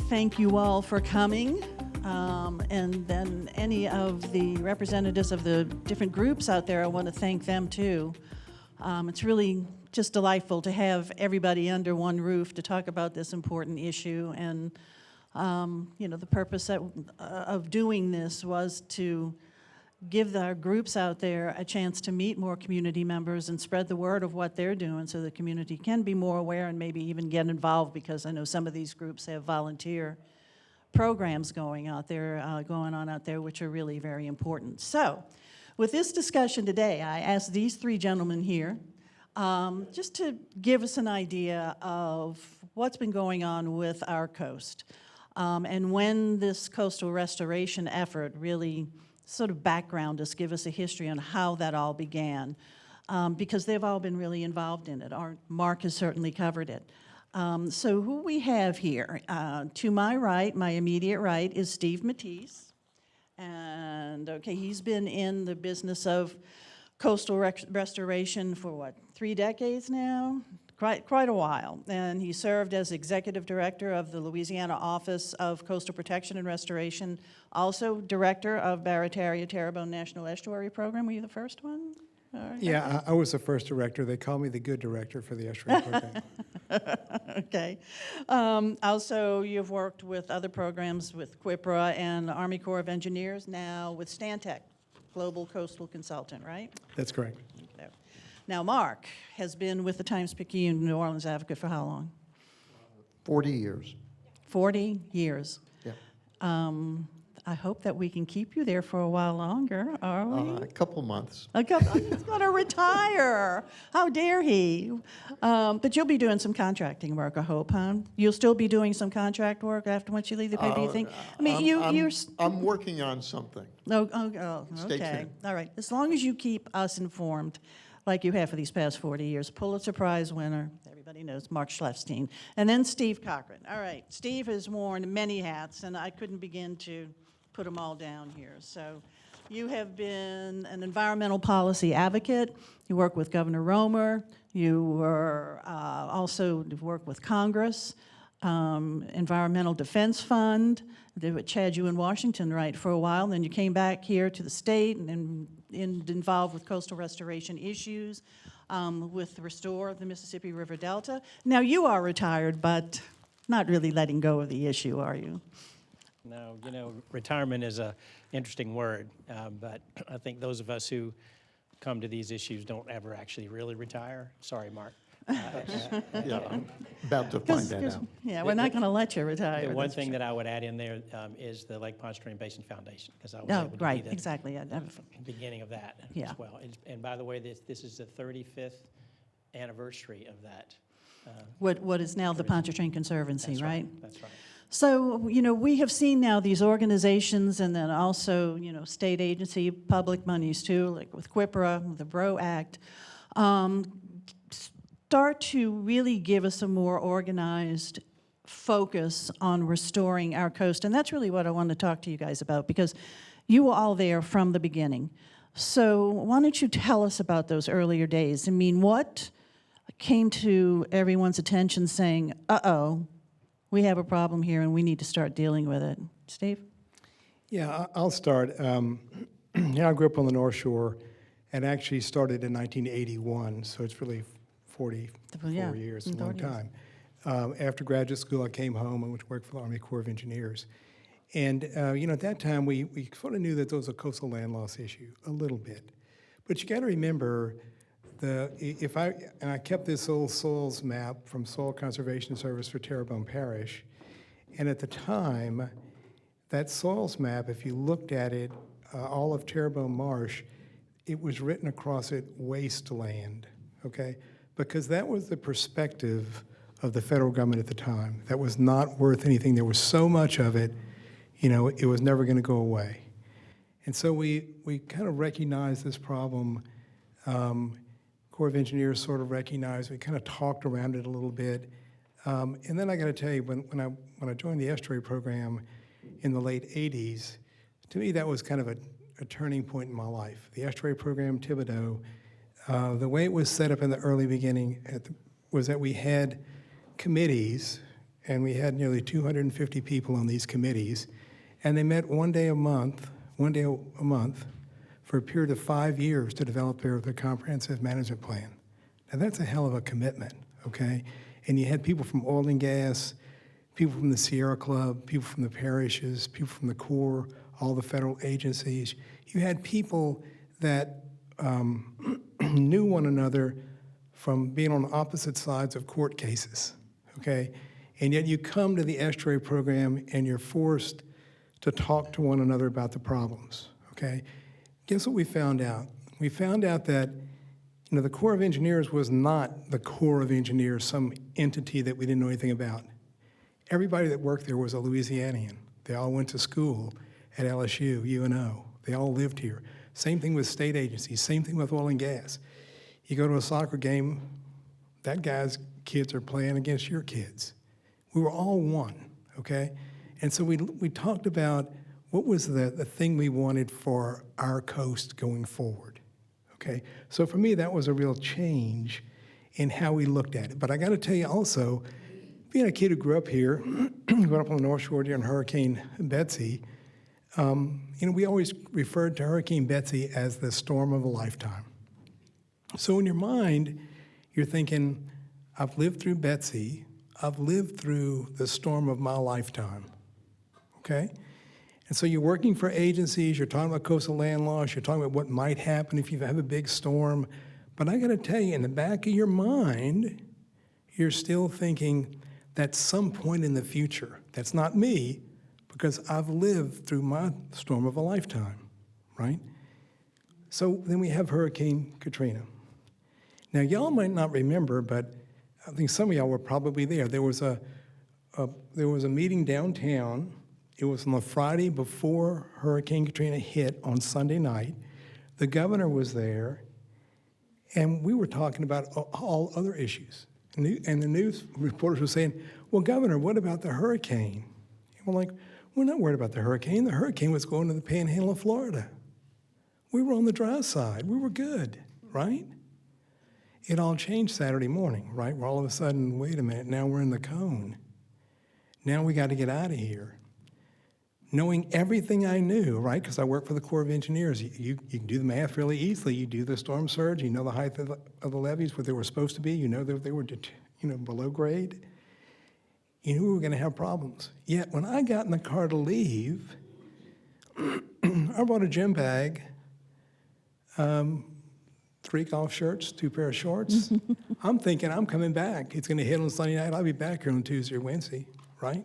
Thank you all for coming, and then any of the representatives of the different groups out there, I want to thank them too. It's really just delightful to have everybody under one roof to talk about this important issue, and you know, the purpose of doing this was to give our groups out there a chance to meet more community members and spread the word of what they're doing so the community can be more aware and maybe even get involved, because I know some of these groups have volunteer programs going on out there, which are really very important. So with this discussion today, I asked these three gentlemen here just to give us an idea of what's been going on with our coast and when this coastal restoration effort really sort of background us, give us a history on how that all began, because they've all been really involved in it. Mark has certainly covered it. So who we have here, to my right, my immediate right, is Steve Mathies. And okay, he's been in the business of coastal restoration for what, 3 decades now? Quite a while. And he served as executive director of the Louisiana Office of Coastal Protection and Restoration, also director of Barataria-Terrebonne National Estuary Program. Were you the first one? Yeah, I was the first director. They call me the good director for the estuary program. Okay. Also, you've worked with other programs with QIPRA and the Army Corps of Engineers, now with Stantec, Global Coastal Consultant, right? That's correct. Okay. Now, Mark has been with the Times-Picayune New Orleans Advocate for how long? 40 years. 40 years. Yeah. I hope that we can keep you there for a while longer, are we? A couple months. He's going to retire. How dare he? But you'll be doing some contracting work, I hope, huh? You'll still be doing some contract work after once you leave the paper, you think? I mean, I'm working on something. Oh, Stay okay. tuned. All right. As long as you keep us informed, like you have for these past 40 years. Pulitzer Prize winner, everybody knows, Mark Schleifstein. And then Steve Cochran. All right. Steve has worn many hats, and I couldn't begin to put them all down here. So you have been an environmental policy advocate. You work with Governor Romer. You were also worked with Congress, Environmental Defense Fund. They had you in Washington, right, for a while. And then you came back here to the state and involved with coastal restoration issues with Restore the Mississippi River Delta. Now you are retired, but not really letting go of the issue, are you? No, you know, retirement is an interesting word, but I think those of us who come to these issues don't ever actually really retire. Sorry, Mark. Yeah, I'm about to find that out. Yeah, we're not going to let you retire. The one thing that I would add in there is the Lake Pontchartrain Basin Foundation, because I was able to right, be the exactly. beginning of that Yeah. as well. And by the way, this is the 35th anniversary of that. What is now the Pontchartrain Conservancy, That's right? That's right. So, you know, we have seen now these organizations and then also, you know, state agency, public monies too, like with QIPRA, the BRO Act, start to really give us a more organized focus on restoring our coast. And that's really what I want to talk to you guys about, because you were all there from the beginning. So why don't you tell us about those earlier days? I mean, what came to everyone's attention saying, uh-oh, we have a problem here and we need to start dealing with it? Steve? Yeah, I'll start. I grew up on the North Shore and actually started in 1981, so it's really 44 Yeah, years, a long 40 years. time. After graduate school, I came home and went to work for the Army Corps of Engineers. And, at that time, we sort of knew that there was a coastal land loss issue, a little bit. But you got to remember, I kept this old soils map from Soil Conservation Service for Terrebonne Parish, and at the time, that soils map, if you looked at it, all of Terrebonne Marsh, it was written across it wasteland, okay? Because that was the perspective of the federal government at the time. That was not worth anything. There was so much of it, it was never going to go away. And so we kind of recognized this problem. Corps of Engineers sort of recognized. We kind of talked around it a little bit. And then I got to tell you, when I joined the estuary program in the late 80s, to me that was kind of a turning point in my life. The estuary program, Thibodeau, the way it was set up in the early beginning was that we had committees, and we had nearly 250 people on these committees, and they met one day a month for a period of 5 years to develop their comprehensive management plan. Now that's a hell of a commitment, okay? And you had people from oil and gas, people from the Sierra Club, people from the parishes, people from the Corps, all the federal agencies. You had people that knew one another from being on opposite sides of court cases, okay? And yet you come to the estuary program and you're forced to talk to one another about the problems, okay? Guess what we found out? We found out that the Corps of Engineers was not the Corps of Engineers, some entity that we didn't know anything about. Everybody that worked there was a Louisianian. They all went to school at LSU, UNO. They all lived here. Same thing with state agencies, same thing with oil and gas. You go to a soccer game, that guy's kids are playing against your kids. We were all one, okay? And so we talked about what was the thing we wanted for our coast going forward, okay? So for me, that was a real change in how we looked at it. But I gotta tell you also, being a kid who grew up here, grew up on the North Shore during Hurricane Betsy, we always referred to Hurricane Betsy as the storm of a lifetime. So in your mind, you're thinking, I've lived through Betsy, I've lived through the storm of my lifetime, okay? And so you're working for agencies, you're talking about coastal land loss, you're talking about what might happen if you have a big storm. But I gotta tell you, in the back of your mind, you're still thinking that some point in the future, that's not me, because I've lived through my storm of a lifetime, right? So then we have Hurricane Katrina. Now, y'all might not remember, but I think some of y'all were probably there. There was a meeting downtown. It was on the Friday before Hurricane Katrina hit on Sunday night. The governor was there, and we were talking about all other issues. And the news reporters were saying, well, Governor, what about the hurricane? And we're like, we're not worried about the hurricane. The hurricane was going to the panhandle of Florida. We were on the dry side. We were good, right? It all changed Saturday morning, right? Where all of a sudden, wait a minute, now we're in the cone. Now we got to get out of here. Knowing everything I knew, right? Because I work for the Corps of Engineers. You can do the math really easily. You do the storm surge. You know the height of the levees, what they were supposed to be. You know that they were below grade. You knew we were going to have problems. Yet when I got in the car to leave, I brought a gym bag, 3 golf shirts, 2 pair of shorts. I'm thinking I'm coming back. It's going to hit on Sunday night. I'll be back here on Tuesday or Wednesday, right?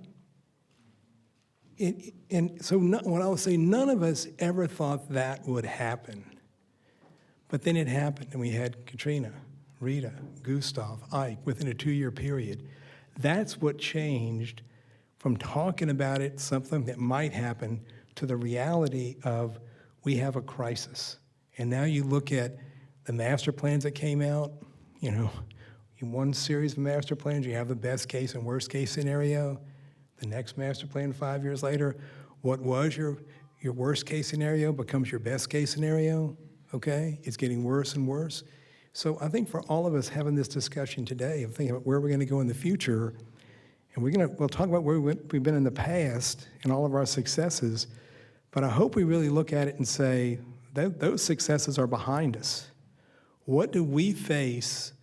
And so what I would say, none of us ever thought that would happen. But then it happened, and we had Katrina, Rita, Gustav, Ike within a 2-year period. That's what changed from talking about it, something that might happen, to the reality of we have a crisis. And now you look at the master plans that came out, in one series of master plans, you have the best case and worst case scenario. The next master plan 5 years later, what was your your worst case scenario becomes your best case scenario, okay? It's getting worse and worse. So I think for all of us having this discussion today of thinking about where we're going to go in the future, and we'll talk about where we've been in the past and all of our successes, but I hope we really look at it and say, those successes are behind us. What do we face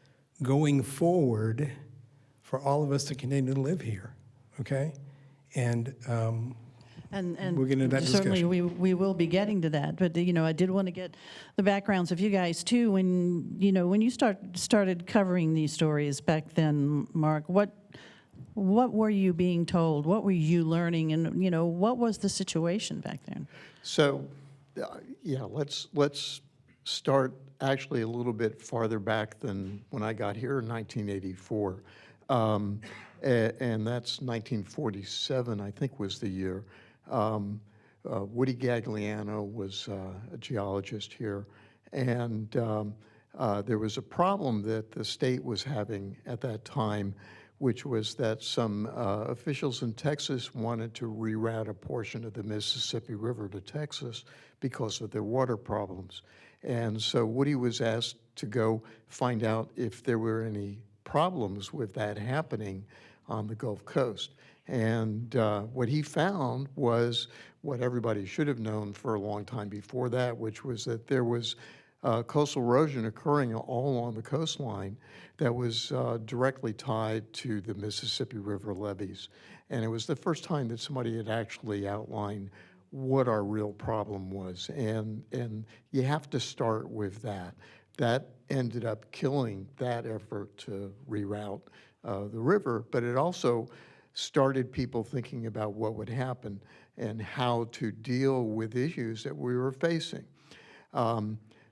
going forward for all of us to continue to live here, okay? And And we'll get into that certainly discussion. we will be getting to that. But, I did want to get the backgrounds of you guys, too. When you started covering these stories back then, Mark, what were you being told? What were you learning? And, what was the situation back then? So, yeah, let's start actually a little bit farther back than when I got here in 1984. And that's 1947, I think was the year. Woody Gagliano was a geologist here, and there was a problem that the state was having at that time, which was that some officials in Texas wanted to reroute a portion of the Mississippi River to Texas because of their water problems. And so Woody was asked to go find out if there were any problems with that happening on the Gulf Coast. And what he found was what everybody should have known for a long time before that, which was that there was coastal erosion occurring all along the coastline that was directly tied to the Mississippi River levees. And it was the first time that somebody had actually outlined what our real problem was. And you have to start with that. That ended up killing that effort to reroute the river, but it also started people thinking about what would happen and how to deal with issues that we were facing.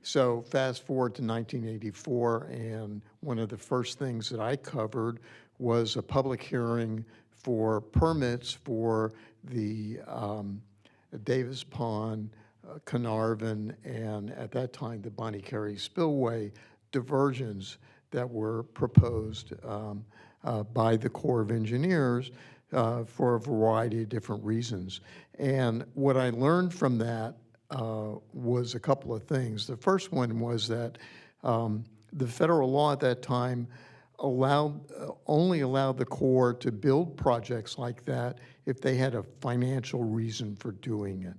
So fast forward to 1984, and one of the first things that I covered was a public hearing for permits for the Davis Pond, Carnarvon, and at that time the Bonnie Carey Spillway diversions that were proposed by the Corps of Engineers for a variety of different reasons. And what I learned from that was a couple of things. The first one was that the federal law at that time only allowed the Corps to build projects like that if they had a financial reason for doing it.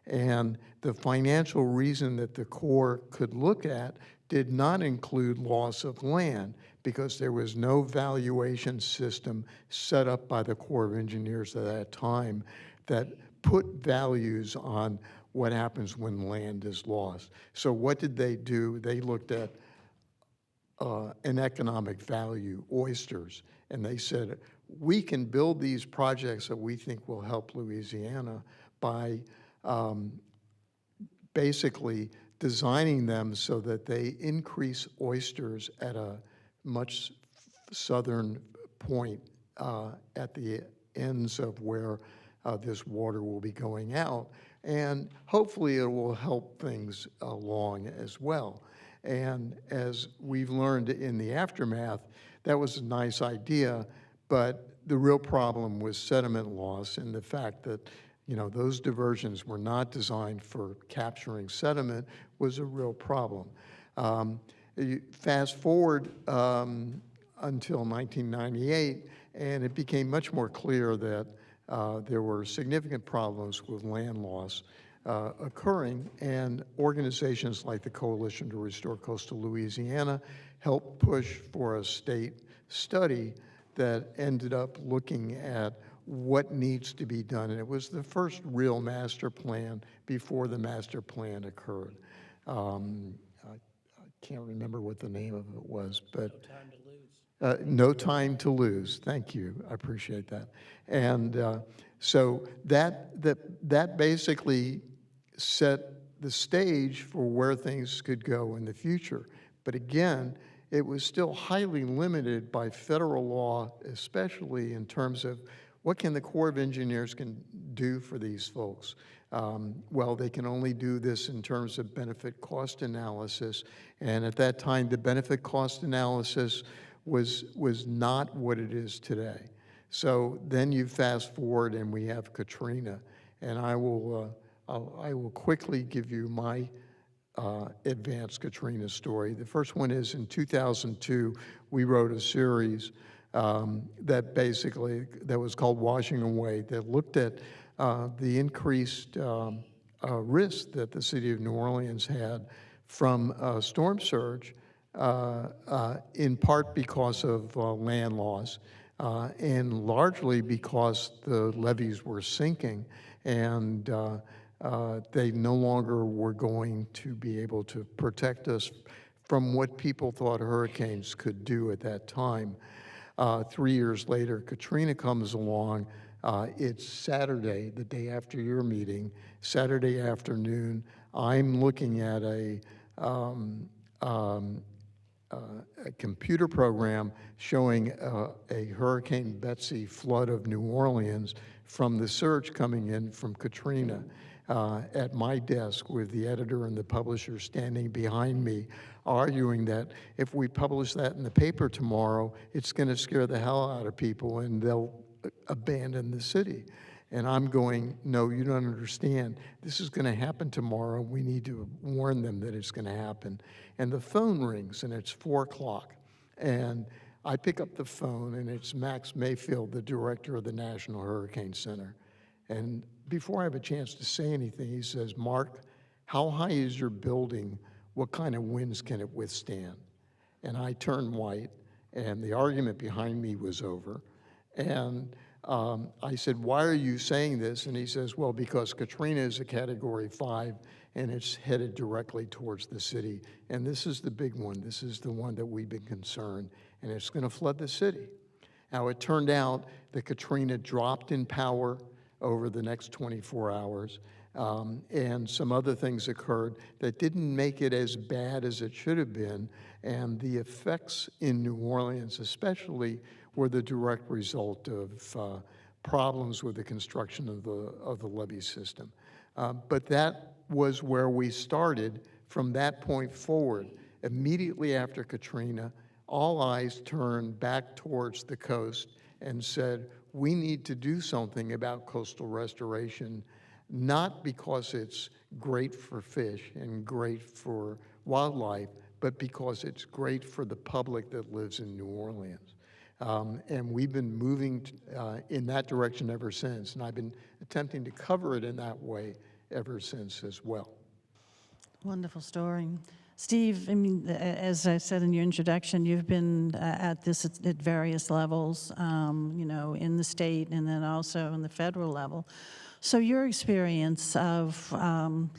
And the financial reason that the Corps could look at did not include loss of land, because there was no valuation system set up by the Corps of Engineers at that time that put values on what happens when land is lost. So what did they do? They looked at an economic value, oysters, and they said, we can build these projects that we think will help Louisiana by basically designing them so that they increase oysters at a much southern point at the ends of where this water will be going out. And hopefully it will help things along as well. And as we've learned in the aftermath, that was a nice idea, but the real problem was sediment loss and the fact that those diversions were not designed for capturing sediment was a real problem. Fast forward until 1998, and it became much more clear that there were significant problems with land loss occurring, and organizations like the Coalition to Restore Coastal Louisiana helped push for a state study that ended up looking at what needs to be done. And it was the first real master plan before the master plan occurred. I can't remember what the name of it was, but No time to lose. No Time to Lose. Thank you. I appreciate that. And so that basically set the stage for where things could go in the future. But again, it was still highly limited by federal law, especially in terms of what can the Corps of Engineers can do for these folks. Well, they can only do this in terms of benefit cost analysis. And at that time, the benefit cost analysis was not what it is today. So then you fast forward and we have Katrina. And I will I will quickly give you my advanced Katrina story. The first one is in 2002, we wrote a series that was called Washing Away, that looked at the increased risk that the city of New Orleans had from storm surge, in part because of land loss, and largely because the levees were sinking, and they no longer were going to be able to protect us from what people thought hurricanes could do at that time. 3 years later, Katrina comes along. It's Saturday, the day after your meeting, Saturday afternoon. I'm looking at a computer program showing a Hurricane Betsy flood of New Orleans from the surge coming in from Katrina. At my desk with the editor and the publisher standing behind me, arguing that if we publish that in the paper tomorrow, it's going to scare the hell out of people and they'll abandon the city. And I'm going, no, you don't understand. This is going to happen tomorrow. We need to warn them that it's going to happen. And the phone rings, and it's 4 o'clock. And I pick up the phone, and it's Max Mayfield, the director of the National Hurricane Center. And before I have a chance to say anything, he says, Mark, how high is your building? What kind of winds can it withstand? And I turned white, and the argument behind me was over. And I said, why are you saying this? And he says, well, because Katrina is a Category 5, and it's headed directly towards the city. And this is the big one. This is the one that we've been concerned, and it's going to flood the city. Now, it turned out that Katrina dropped in power over the next 24 hours, and some other things occurred that didn't make it as bad as it should have been, and the effects in New Orleans especially were the direct result of problems with the construction of the levee system. But that was where we started. From that point forward, immediately after Katrina, all eyes turned back towards the coast and said, we need to do something about coastal restoration, not because it's great for fish and great for wildlife, but because it's great for the public that lives in New Orleans. And we've been moving in that direction ever since, and I've been attempting to cover it in that way ever since as well. Wonderful story. Steve, I mean, as I said in your introduction, you've been at this at various levels, you know, in the state and then also in the federal level. So your experience of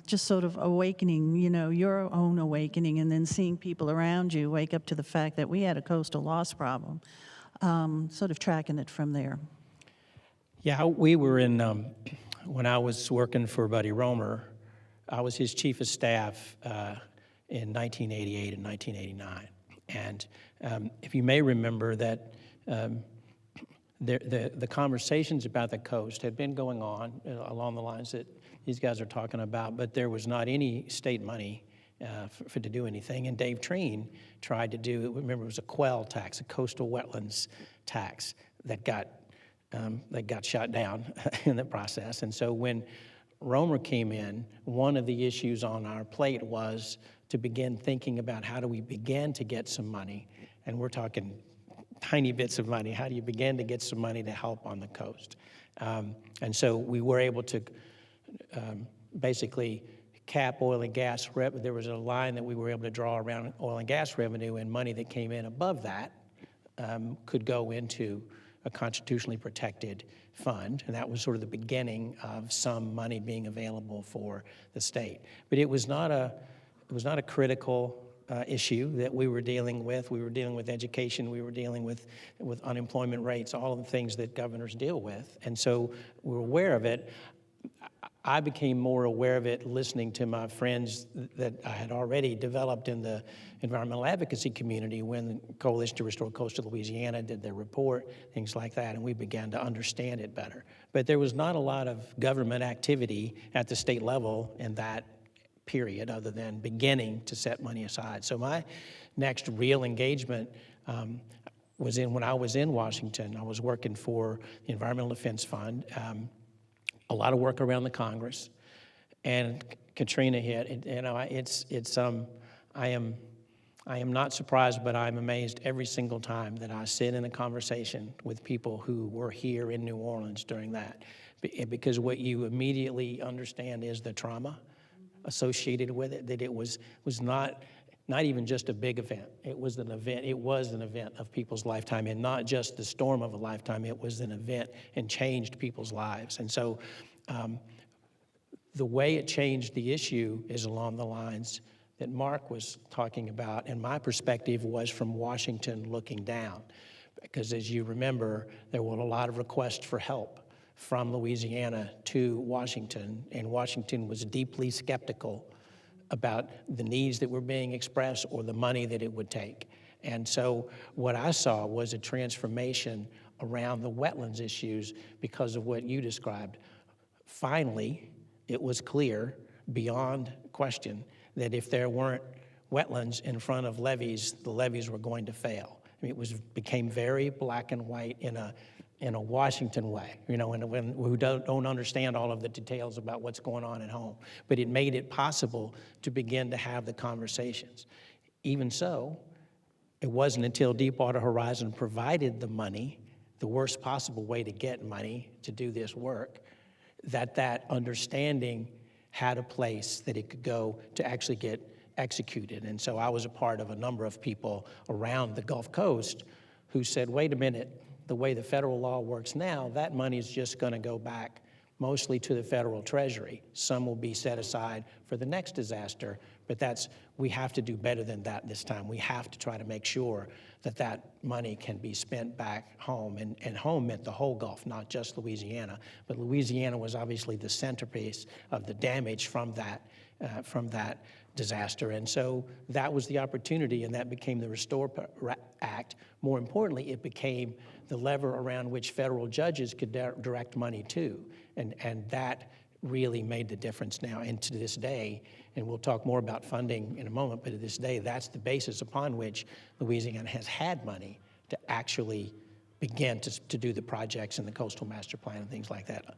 just sort of awakening, you know, your own awakening, and then seeing people around you wake up to the fact that we had a coastal loss problem, sort of tracking it from there. Yeah, we were in, when I was working for Buddy Romer, I was his chief of staff in 1988 and 1989. And if you may remember that the conversations about the coast had been going on along the lines that these guys are talking about, but there was not any state money to do anything. And Dave Treen tried to do, remember, it was a quell tax, a coastal wetlands tax that got shot down in the process. And so when Romer came in, one of the issues on our plate was to begin thinking about how do we begin to get some money, and we're talking tiny bits of money. How do you begin to get some money to help on the coast? And so we were able to basically cap oil and gas revenue. There was a line that we were able to draw around oil and gas revenue, and money that came in above that could go into a constitutionally protected fund, and that was sort of the beginning of some money being available for the state. But it was not a critical issue that we were dealing with. We were dealing with education. We were dealing with unemployment rates, all of the things that governors deal with. And so we were aware of it. I became more aware of it listening to my friends that I had already developed in the environmental advocacy community when the Coalition to Restore Coastal Louisiana did their report, things like that, and we began to understand it better. But there was not a lot of government activity at the state level in that period other than beginning to set money aside. So my next real engagement was when I was in Washington. I was working for the Environmental Defense Fund, a lot of work around the Congress. and Katrina hit. I am not surprised, but I'm amazed every single time that I sit in a conversation with people who were here in New Orleans during that, because what you immediately understand is the trauma associated with it, that it was not even just a big event. It was an event of people's lifetime, and not just the storm of a lifetime. It was an event and changed people's lives. And so the way it changed the issue is along the lines that Mark was talking about, and my perspective was from Washington looking down. Because as you remember, there were a lot of requests for help from Louisiana to Washington, and Washington was deeply skeptical about the needs that were being expressed or the money that it would take. And so what I saw was a transformation around the wetlands issues because of what you described. Finally, it was clear beyond question that if there weren't wetlands in front of levees, the levees were going to fail. I mean, it became very black and white in a Washington way, you know, who don't understand all of the details about what's going on at home. But it made it possible to begin to have the conversations. Even so, it wasn't until Deepwater Horizon provided the money, the worst possible way to get money to do this work, that understanding had a place that it could go to actually get executed. And so I was a part of a number of people around the Gulf Coast who said, wait a minute, the way the federal law works now, that money is just going to go back mostly to the federal treasury. Some will be set aside for the next disaster, but we have to do better than that this time. We have to try to make sure that money can be spent back home, and home meant the whole Gulf, not just Louisiana, but Louisiana was obviously the centerpiece of the damage from that disaster. And so that was the opportunity, and that became the Restore Act. More importantly, it became the lever around which federal judges could direct money to, and that really made the difference now. And to this day, and we'll talk more about funding in a moment, but to this day, that's the basis upon which Louisiana has had money to actually begin to do the projects in the Coastal Master Plan and things like that.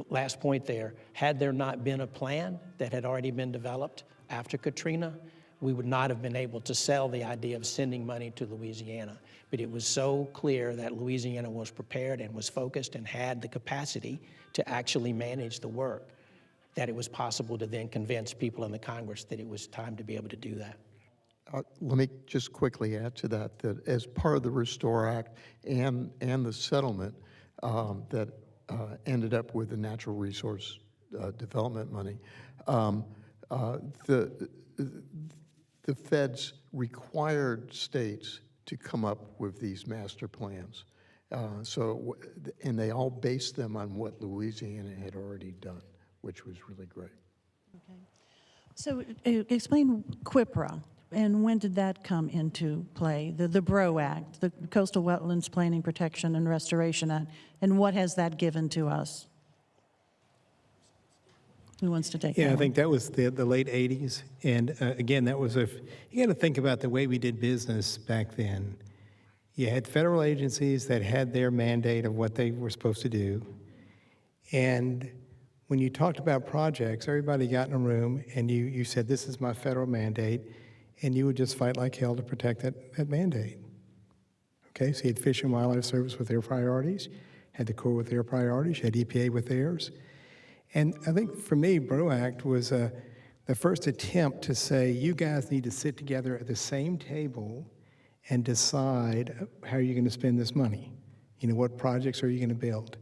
Last point there, had there not been a plan that had already been developed after Katrina, we would not have been able to sell the idea of sending money to Louisiana. But it was so clear that Louisiana was prepared and was focused and had the capacity to actually manage the work, that it was possible to then convince people in the Congress that it was time to be able to do that. Let me just quickly add to that as part of the Restore Act and the settlement that ended up with the natural resource development money, the feds required states to come up with these master plans. And they all based them on what Louisiana had already done, which was really great. Okay. So explain QIPRA, and when did that come into play? The BRO Act, the Coastal Wetlands Planning, Protection, and Restoration Act, and what has that given to us? Who wants to take that? Yeah, I one? think that was the late 80s. And again, that was you got to think about the way we did business back then. You had federal agencies that had their mandate of what they were supposed to do. And when you talked about projects, everybody got in a room and you said, this is my federal mandate, and you would just fight like hell to protect that mandate. Okay, so you had Fish and Wildlife Service with their priorities, had the Corps with their priorities, you had EPA with theirs. And I think for me, BRO Act was the first attempt to say, you guys need to sit together at the same table and decide how you're going to spend this money. You know, what projects are you going to build?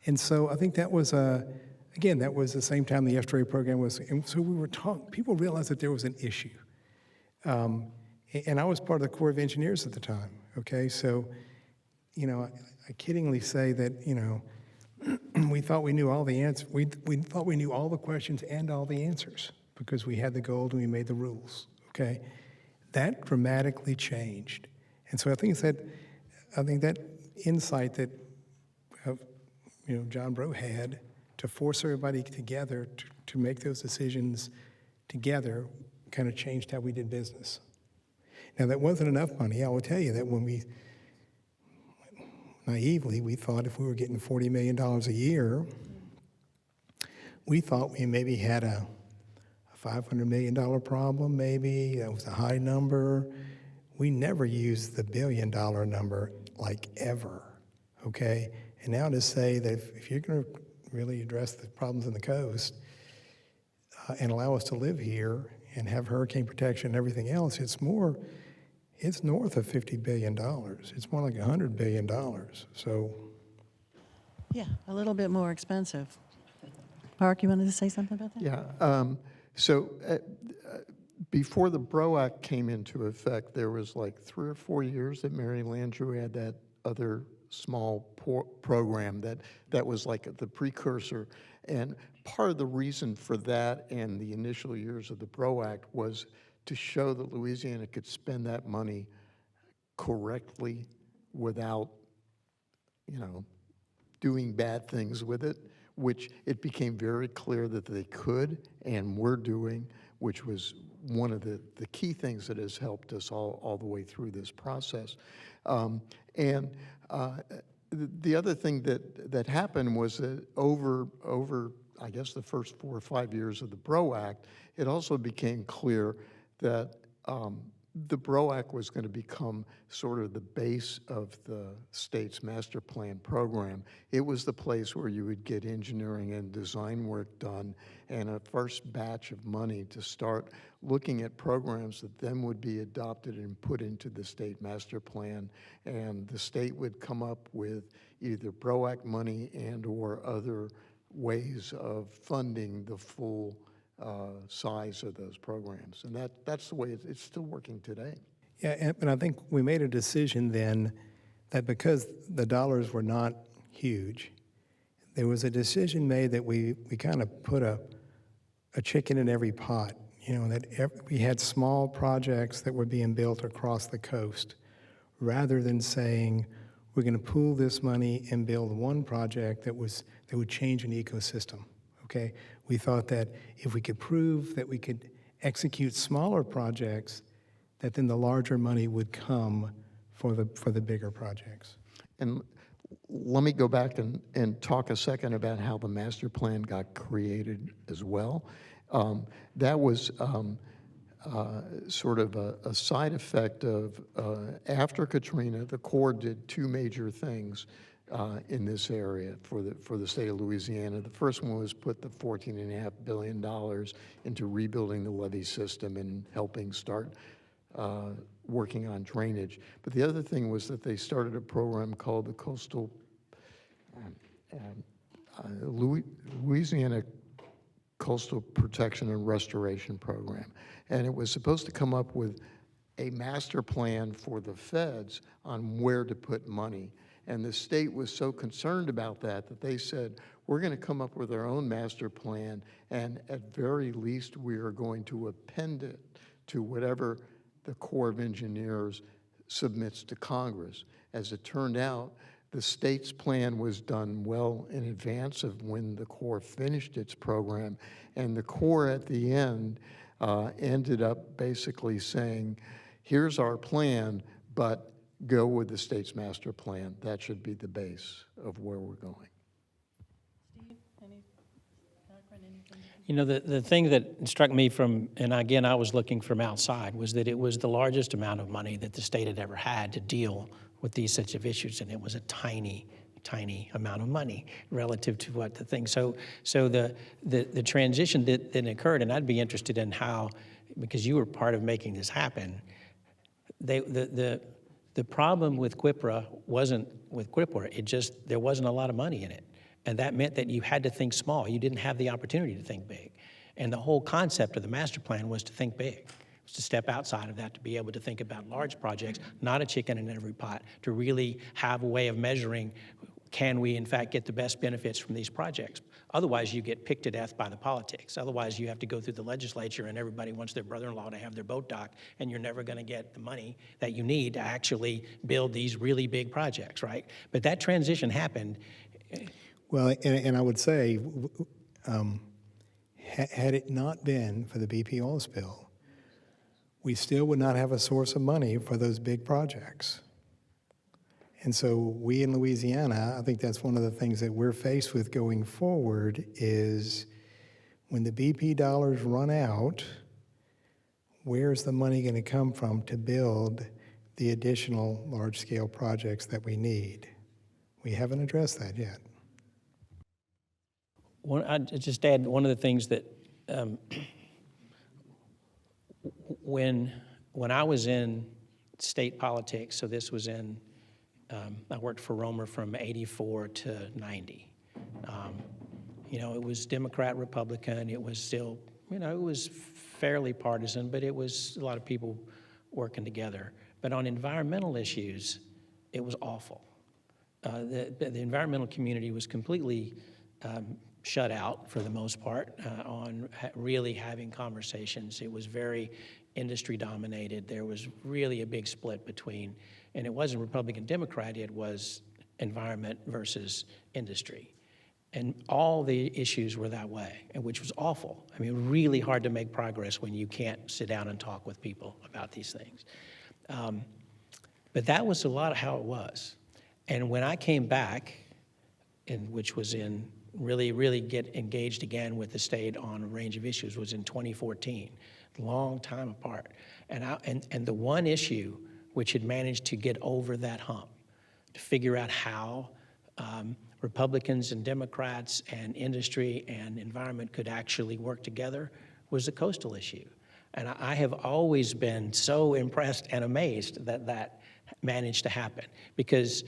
And so I think that was, again, that was the same time the estuary program was, and so we were talking, people realized that there was an issue. And I was part of the Corps of Engineers at the time, okay? So, you know, I kiddingly say that, you know, we thought we knew all the answers. We thought we knew all the questions and all the answers because we had the gold and we made the rules, okay? That dramatically changed. And so I think that insight that John Breaux had to force everybody together to make those decisions together kind of changed how we did business. Now, that wasn't enough money. I will tell you that when naively, we thought if we were getting $40 million a year, we thought we maybe had a $500 million problem, maybe. That was a high number. We never used the $1 billion number, like, ever, okay? And now to say that if you're going to really address the problems in the coast and allow us to live here and have hurricane protection and everything else, it's north of $50 billion. It's more like $100 billion. So, Yeah, a little bit more expensive. Mark, you wanted to say something about that? Yeah. So before the BRO Act came into effect, there was like 3 or 4 years that Mary Landrieu had that other small program that was like the precursor. And part of the reason for that and the initial years of the BRO Act was to show that Louisiana could spend that money correctly without, doing bad things with it, which it became very clear that they could and were doing, which was one of the key things that has helped us all the way through this process. The other thing that happened was that over I guess the first 4 or 5 years of the BRO Act, it also became clear that the BRO Act was going to become sort of the base of the state's master plan program. It was the place where you would get engineering and design work done and a first batch of money to start looking at programs that then would be adopted and put into the state master plan. And the state would come up with either BRO Act money and or other ways of funding the full size of those programs. And that's the way it's still working today. yeah, and I think we made a decision then that because the dollars were not huge, there was a decision made that we kind of put a chicken in every pot, that we had small projects that were being built across the coast rather than saying we're going to pool this money and build one project that would change an ecosystem. Okay, we thought that if we could prove that we could execute smaller projects, that then the larger money would come for the bigger projects. And let me go back and talk a second about how the master plan got created as well. That was sort of a side effect of after Katrina, the Corps did 2 major things in this area for the state of Louisiana. The first one was put the $14.5 billion into rebuilding the levee system and helping start working on drainage. But the other thing was that they started a program called the Coastal Louisiana Coastal Protection and Restoration Program. And it was supposed to come up with a master plan for the feds on where to put money. And the state was so concerned about that they said, we're going to come up with our own master plan, and at very least we are going to append it to whatever the Corps of Engineers submits to Congress. As it turned out, the state's plan was done well in advance of when the Corps finished its program, and the Corps at the end ended up basically saying, here's our plan, but go with the state's master plan. That should be the base of where we're going. Steve, any background, anything? The thing that struck me from, and again, I was looking from outside, was that it was the largest amount of money that the state had ever had to deal with these such of issues, and it was a tiny amount of money relative to what the thing. So the transition that occurred, and I'd be interested in how, because you were part of making this happen, the problem with QIPRA wasn't with QIPRA, there wasn't a lot of money in it. And that meant that you had to think small. You didn't have the opportunity to think big. And the whole concept of the master plan was to think big, was to step outside of that, to be able to think about large projects, not a chicken in every pot, to really have a way of measuring, can we in fact get the best benefits from these projects? Otherwise, you get picked to death by the politics. Otherwise, you have to go through the legislature and everybody wants their brother-in-law to have their boat docked, and you're never going to get the money that you need to actually build these really big projects, right? But that transition happened. Well, and I would say, had it not been for the BP oil spill, we still would not have a source of money for those big projects. And so we in Louisiana, I think that's one of the things that we're faced with going forward is when the BP dollars run out, where's the money going to come from to build the additional large-scale projects that we need? We haven't addressed that yet. I'd just add one of the things that when I was in state politics, so this was in, I worked for Romer from 84 to 90. You know, it was Democrat, Republican, it was still, you know, it was fairly partisan, but it was a lot of people working together. But on environmental issues, it was awful. The environmental community was completely shut out for the most part on really having conversations. It was very industry dominated. There was really a big split between, and it wasn't Republican Democrat, it was environment versus industry. And all the issues were that way, and which was awful. I mean, really hard to make progress when you can't sit down and talk with people about these things. But that was a lot of how it was. And when I came back, which was in really get engaged again with the state on a range of issues, was in 2014, long time apart. And the one issue which had managed to get over that hump, to figure out how Republicans and Democrats and industry and environment could actually work together, was the coastal issue. And I have always been so impressed and amazed that that managed to happen. Because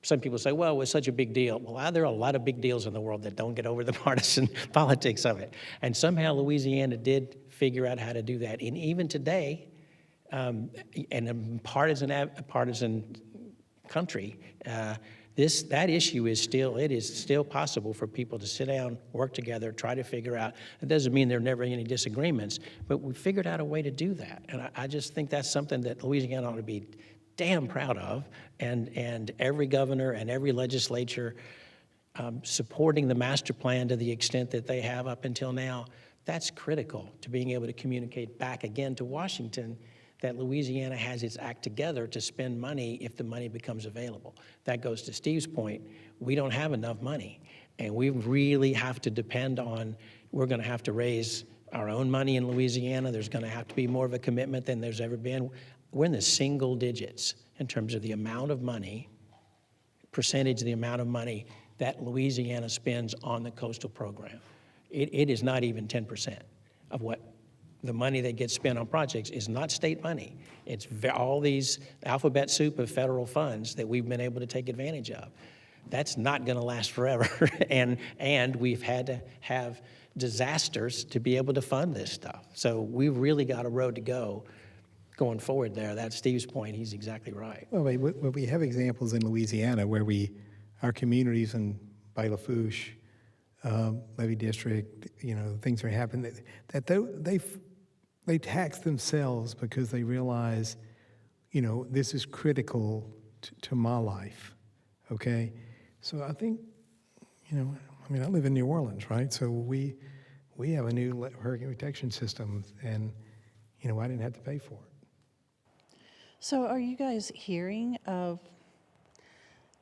some people say, well, it was such a big deal. Well, there are a lot of big deals in the world that don't get over the partisan politics of it. And somehow Louisiana did figure out how to do that. And even today, in a partisan country, that issue is still possible for people to sit down, work together, try to figure out. It doesn't mean there are never any disagreements, but we figured out a way to do that. And I just think that's something that Louisiana ought to be damn proud of, and every governor and every legislature supporting the master plan to the extent that they have up until now. That's critical to being able to communicate back again to Washington that Louisiana has its act together to spend money if the money becomes available. That goes to Steve's point. We don't have enough money, and we really have to depend on, we're gonna have to raise our own money in Louisiana. There's gonna have to be more of a commitment than there's ever been. We're in the single digits in terms of the amount of money, percentage of the amount of money that Louisiana spends on the coastal program. It is not even 10% of what the money that gets spent on projects is not state money. It's all these alphabet soup of federal funds that we've been able to take advantage of. That's not gonna last forever. and we've had to have disasters to be able to fund this stuff. So we've really got a road to go going forward there. That's Steve's point. He's exactly right. Well, we have examples in Louisiana where our communities in Bay Lafourche, Levee District, you know, things are happening that they tax themselves because they realize, you know, this is critical to my life, okay? So I think, you know, I mean, I live in New Orleans, right? So we have a new hurricane protection system, and, you know, I didn't have to pay for it. So are you guys hearing of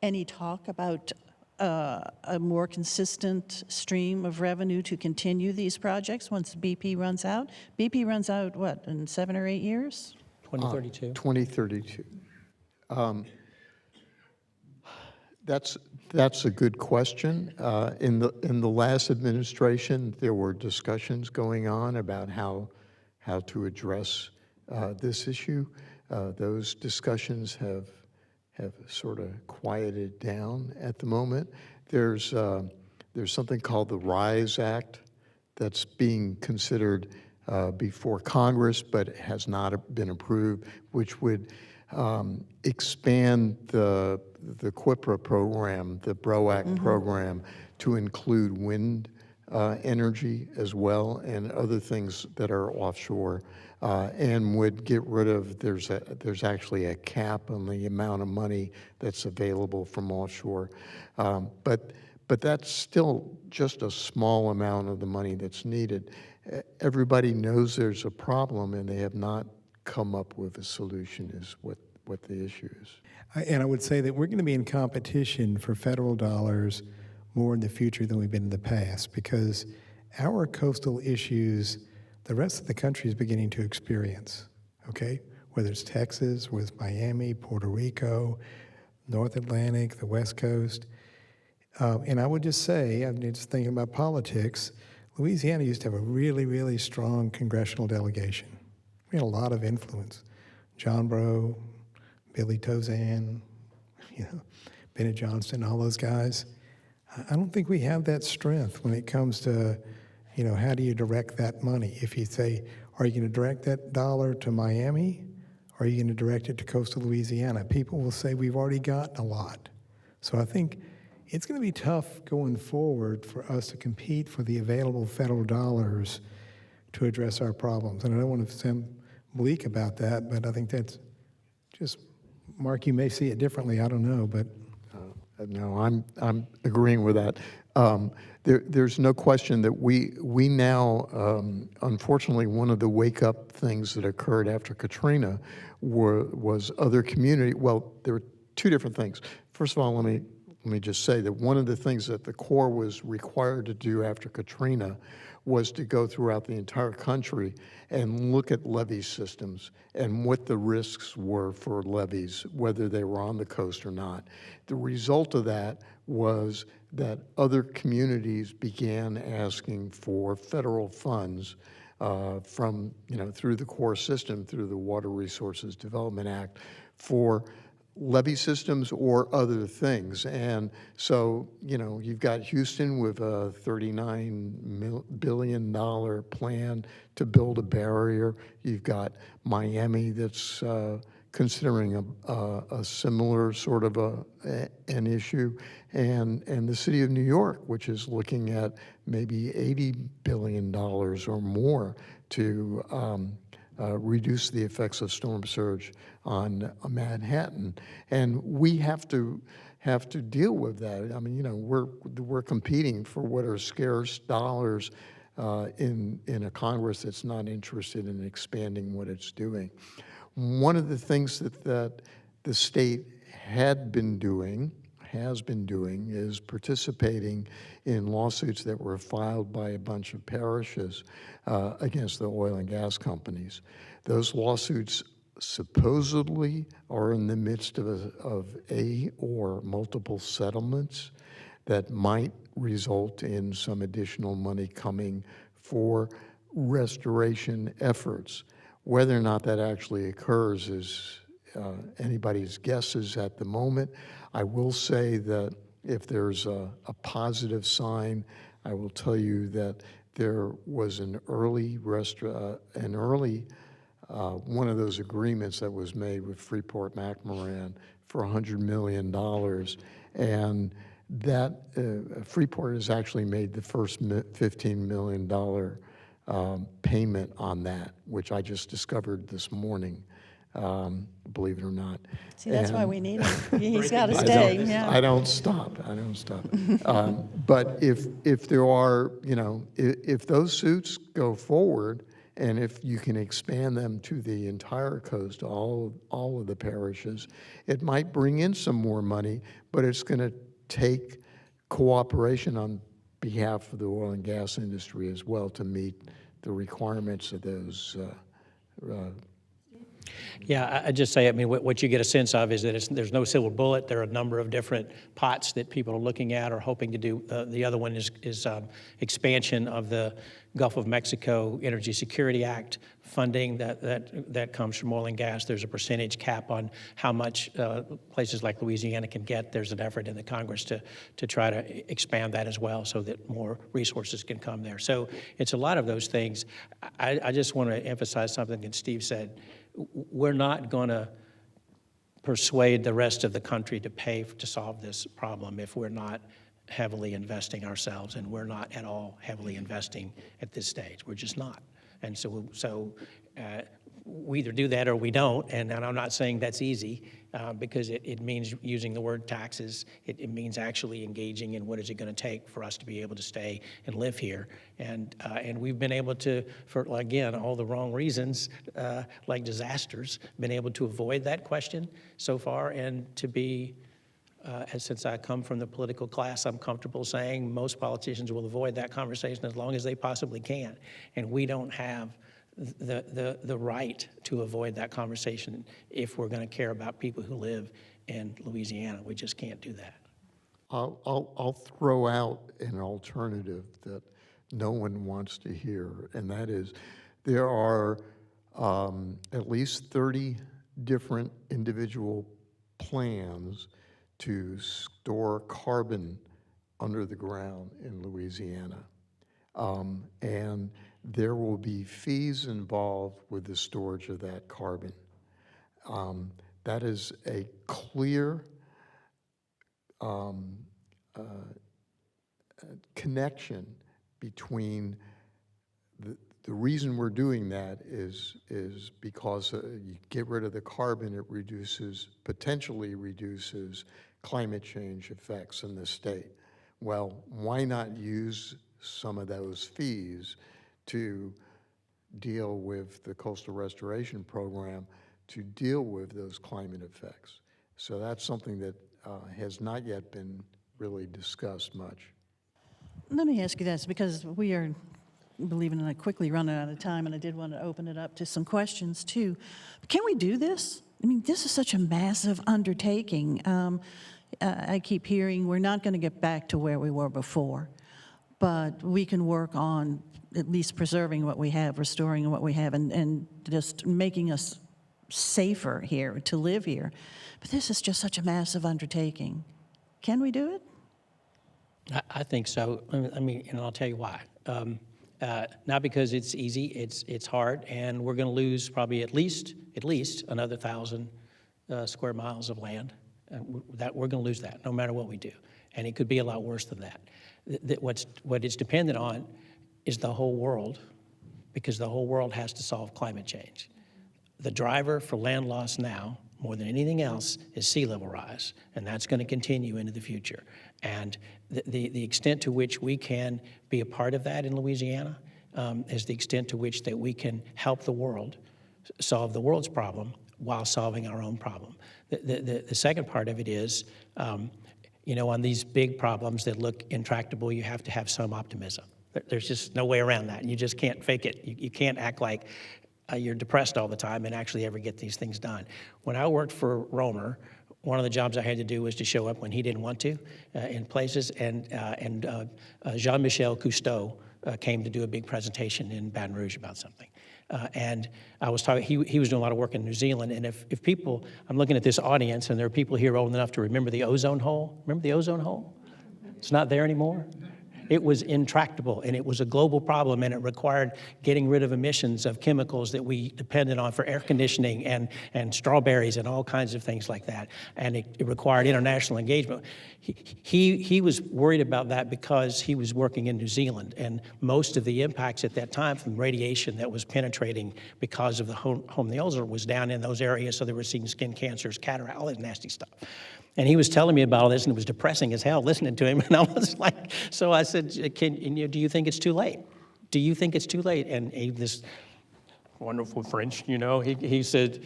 any talk about a more consistent stream of revenue to continue these projects once BP runs out? BP runs out, what, in 7 or 8 years? 2032. 2032. That's a good question. In the last administration, there were discussions going on about how to address this issue. Those discussions have sort of quieted down at the moment. There's something called the WYES Act that's being considered before Congress, but has not been approved, which would expand the QIPRA program, the BROAC program, to include wind energy as well and other things that are offshore, and would get rid of, there's actually a cap on the amount of money that's available from offshore. But that's still just a small amount of the money that's needed. Everybody knows there's a problem, and they have not come up with a solution is what the issue is. And I would say that we're going to be in competition for federal dollars more in the future than we've been in the past, because our coastal issues the rest of the country is beginning to experience, okay? Whether it's Texas, with Miami, Puerto Rico, North Atlantic, the West Coast. And I would just say, I'm just thinking about politics, Louisiana used to have a really, really strong congressional delegation. We had a lot of influence. John Breaux, Billy Tozan, Bennett Johnston, all those guys. I don't think we have that strength when it comes to, how do you direct that money? If you say, are you going to direct that dollar to Miami, or are you going to direct it to coastal Louisiana? People will say we've already gotten a lot. So I think it's going to be tough going forward for us to compete for the available federal dollars to address our problems. And I don't want to sound bleak about that, but I think that's just, Mark, you may see it differently, I don't know, but. No, I'm agreeing with that. There's no question that we now, unfortunately, one of the wake-up things that occurred after Katrina was other community. Well, there were two different things. First of all, let me just say that one of the things that the Corps was required to do after Katrina was to go throughout the entire country and look at levee systems and what the risks were for levees, whether they were on the coast or not. The result of that was that other communities began asking for federal funds from, through the Corps system, through the Water Resources Development Act, for levee systems or other things. And so, you've got Houston with a $39 billion plan to build a barrier. You've got Miami that's considering a similar sort of an issue, and the city of New York, which is looking at maybe $80 billion or more to reduce the effects of storm surge on Manhattan. And we have to deal with that. I mean, we're competing for what are scarce dollars in a Congress that's not interested in expanding what it's doing. One of the things that the state has been doing is participating in lawsuits that were filed by a bunch of parishes against the oil and gas companies. Those lawsuits supposedly are in the midst of a or multiple settlements that might result in some additional money coming for restoration efforts. Whether or not that actually occurs is anybody's guesses at the moment. I will say that if there's a positive sign, I will tell you that there was an early one of those agreements that was made with Freeport-McMoRan for $100 million, and that Freeport has actually made the first $15 million payment on that, which I just discovered this morning. Believe it or not. See, that's why we need him. He's got to I stay. don't- Yeah. I don't stop. But if there are, if those suits go forward, and if you can expand them to the entire coast, all of the parishes, it might bring in some more money, but it's going to take cooperation on behalf of the oil and gas industry as well to meet the requirements of those. Yeah, I just say, what you get a sense of is that there's no silver bullet. There are a number of different pots that people are looking at or hoping to do. The other one is expansion of the Gulf of Mexico Energy Security Act funding that comes from oil and gas. There's a percentage cap on how much places like Louisiana can get. There's an effort in the Congress to try to expand that as well so that more resources can come there. So it's a lot of those things. I just want to emphasize something that Steve said. We're not going to persuade the rest of the country to pay to solve this problem if we're not heavily investing ourselves, and we're not at all heavily investing at this stage. We're just not. And so we either do that or we don't, and I'm not saying that's easy because it means using the word taxes. It means actually engaging in what is it going to take for us to be able to stay and live here. And we've been able to, for again, all the wrong reasons, like disasters, been able to avoid that question so far and to be And since I come from the political class, I'm comfortable saying most politicians will avoid that conversation as long as they possibly can. And we don't have the right to avoid that conversation if we're going to care about people who live in Louisiana. We just can't do that. I'll throw out an alternative that no one wants to hear, and that is there are at least 30 different individual plans to store carbon under the ground in Louisiana. And there will be fees involved with the storage of that carbon. That is a clear connection between the reason we're doing that is because you get rid of the carbon, it potentially reduces climate change effects in the state. Well, why not use some of those fees to deal with the coastal restoration program to deal with those climate effects? So that's something that has not yet been really discussed much. Let me ask you this, because we are, believe it or not, quickly running out of time, and I did want to open it up to some questions too. Can we do this? I mean, this is such a massive undertaking. I keep hearing we're not going to get back to where we were before, but we can work on at least preserving what we have, restoring what we have, and just making us safer here to live here. But this is just such a massive undertaking. Can we do it? I think so. I mean, and I'll tell you why. Not because it's easy, it's hard, and we're going to lose probably at least another 1,000 square miles of land. That we're going to lose that no matter what we do, and it could be a lot worse than that. What it's dependent on is the whole world, because the whole world has to solve climate change. The driver for land loss now, more than anything else, is sea level rise, and that's going to continue into the future. And the extent to which we can be a part of that in Louisiana is the extent to which that we can help the world solve the world's problem while solving our own problem. The second part of it is, on these big problems that look intractable, you have to have some optimism. There's just no way around that. You just can't fake it. You can't act like you're depressed all the time and actually ever get these things done. When I worked for Romer, one of the jobs I had to do was to show up when he didn't want to in places, and Jean-Michel Cousteau came to do a big presentation in Baton Rouge about something. And I was talking, he was doing a lot of work in New Zealand, and if people, I'm looking at this audience, and there are people here old enough to remember the ozone hole. Remember the ozone hole? It's not there anymore. It was intractable, and it was a global problem, and it required getting rid of emissions of chemicals that we depended on for air conditioning and strawberries and all kinds of things like that. And it required international engagement. He was worried about that because he was working in New Zealand, and most of the impacts at that time from radiation that was penetrating because of the home the ozone was down in those areas, so they were seeing skin cancers, cataract, all that nasty stuff. And he was telling me about all this, and it was depressing as hell listening to him. And I was like, so I said, do you think it's too late? Do you think it's too late? And this wonderful French, he said,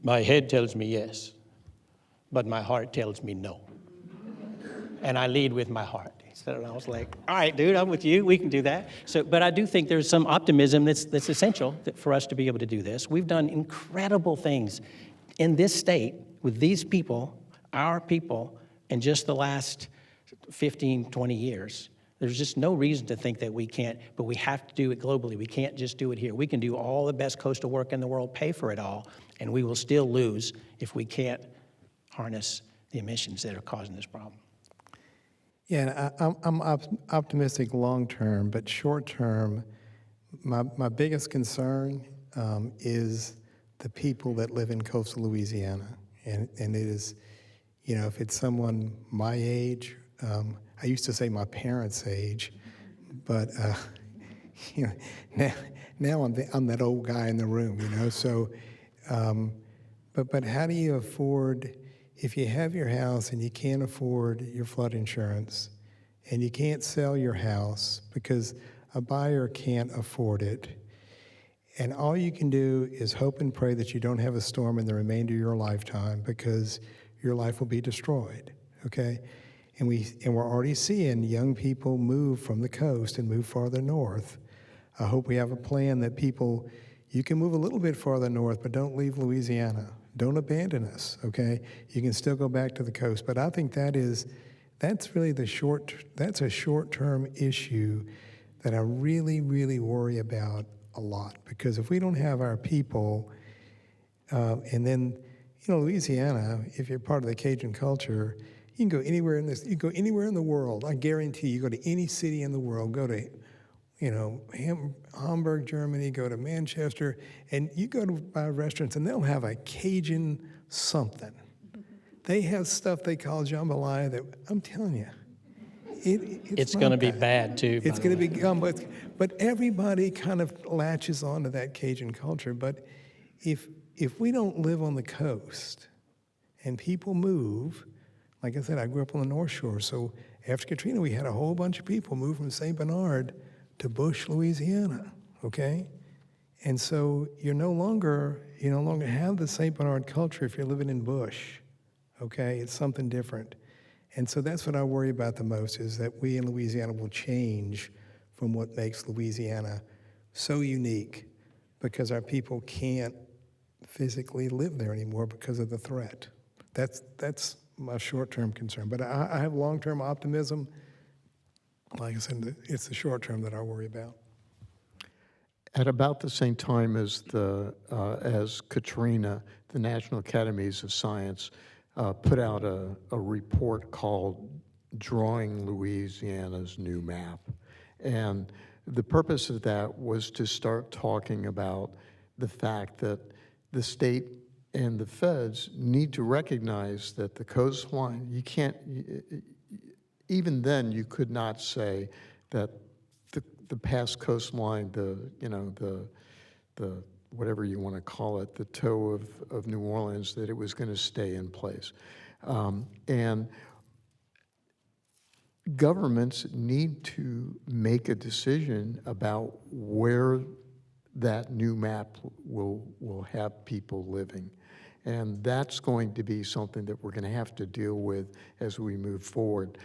my head tells me yes, but my heart tells me no. And I lead with my heart. And I was like, all right, dude, I'm with you. We can do that. But I do think there's some optimism that's essential for us to be able to do this. We've done incredible things in this state with these people, our people, in just the last 15, 20 years. There's just no reason to think that we can't, but we have to do it globally. We can't just do it here. We can do all the best coastal work in the world, pay for it all, and we will still lose if we can't harness the emissions that are causing this problem. Yeah, I'm optimistic long term, but short term, my biggest concern is the people that live in coastal Louisiana, and it is, if it's someone my age, I used to say my parents' age, but now I'm that old guy in the room, So, but how do you afford? If you have your house and you can't afford your flood insurance, and you can't sell your house because a buyer can't afford it, and all you can do is hope and pray that you don't have a storm in the remainder of your lifetime because your life will be destroyed, okay? And we're already seeing young people move from the coast and move farther north. I hope we have a plan that people, you can move a little bit farther north, but don't leave Louisiana. Don't abandon us, okay? You can still go back to the coast. But I think that's really that's a short-term issue that I really, really worry about a lot. Because if we don't have our people, and then, Louisiana, if you're part of the Cajun culture, you can go anywhere you go anywhere in the world. I guarantee you go to any city in the world, go to, Hamburg, Germany, go to Manchester, and you go to restaurants and they'll have a Cajun something. They have stuff they call jambalaya that, I'm telling you, It's going to be bad too. It's going to be, but everybody kind of latches onto that Cajun culture. But if we don't live on the coast and people move, like I said, I grew up on the North Shore, so after Katrina, we had a whole bunch of people move from St. Bernard to Bush, Louisiana, okay? And so you no longer have the St. Bernard culture if you're living in Bush, okay? It's something different. And so that's what I worry about the most, is that we in Louisiana will change from what makes Louisiana so unique, because our people can't physically live there anymore because of the threat. That's my short-term concern. But I have long-term optimism. Like I said, it's the short term that I worry about. At about the same time as as Katrina, the National Academies of Science put out a report called Drawing Louisiana's New Map. And the purpose of that was to start talking about the fact that the state and the feds need to recognize that the coastline, even then you could not say that the past coastline, the whatever you want to call it, the toe of New Orleans, that it was going to stay in place. And governments need to make a decision about where that new map will have people living. And that's going to be something that we're going to have to deal with as we move forward.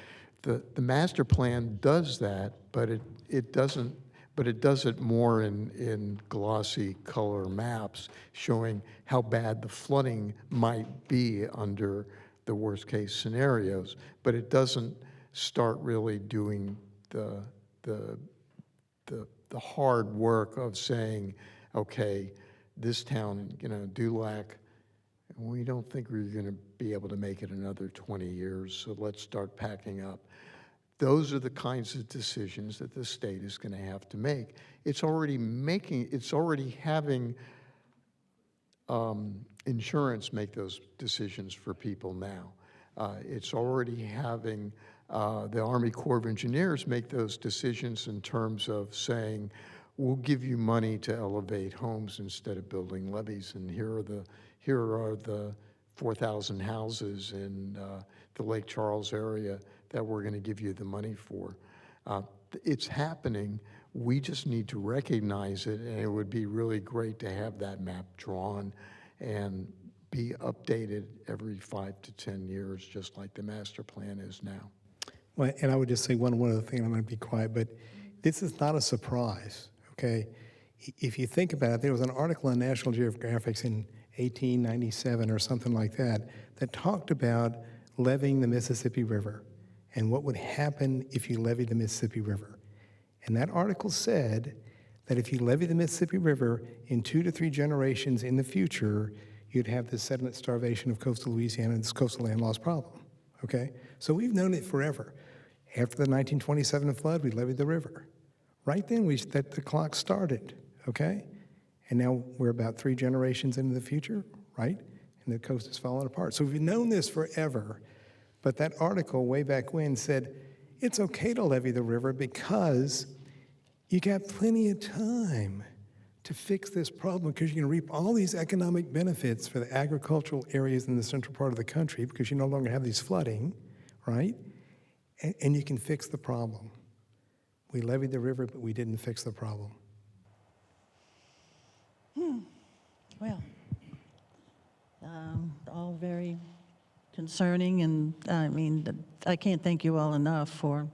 The master plan does that, but it doesn't. But it does it more in glossy color maps showing how bad the flooding might be under the worst case scenarios. But it doesn't start really doing the hard work of saying, okay, this town, Dulac, we don't think we're going to be able to make it another 20 years, so let's start packing up. Those are the kinds of decisions that the state is going to have to make. It's already having insurance make those decisions for people now. It's already having the Army Corps of Engineers make those decisions in terms of saying, we'll give you money to elevate homes instead of building levees, and here are the 4,000 houses in the Lake Charles area that we're going to give you the money for. It's happening. We just need to recognize it, and it would be really great to have that map drawn and be updated every 5 to 10 years, just like the master plan is now. Well, and I would just say one other thing, I'm going to be quiet, but this is not a surprise, okay? If you think about it, there was an article in National Geographic in 1897 or something like that talked about leveeing the Mississippi River and what would happen if you leveed the Mississippi River. And that article said that if you levee the Mississippi River, in 2 to 3 generations in the future, you'd have this sediment starvation of coastal Louisiana and this coastal land loss problem, okay? So we've known it forever. After the 1927 flood, we leveed the river. Right then, the clock started, okay? And now we're about 3 generations into the future, right? And the coast is falling apart. So we've known this forever. But that article way back when said, it's okay to levee the river because you got plenty of time to fix this problem, because you can reap all these economic benefits for the agricultural areas in the central part of the country because you no longer have these flooding, right? And you can fix the problem. We leveed the river, but we didn't fix the problem. Well, all very concerning, and I mean, I can't thank you all enough for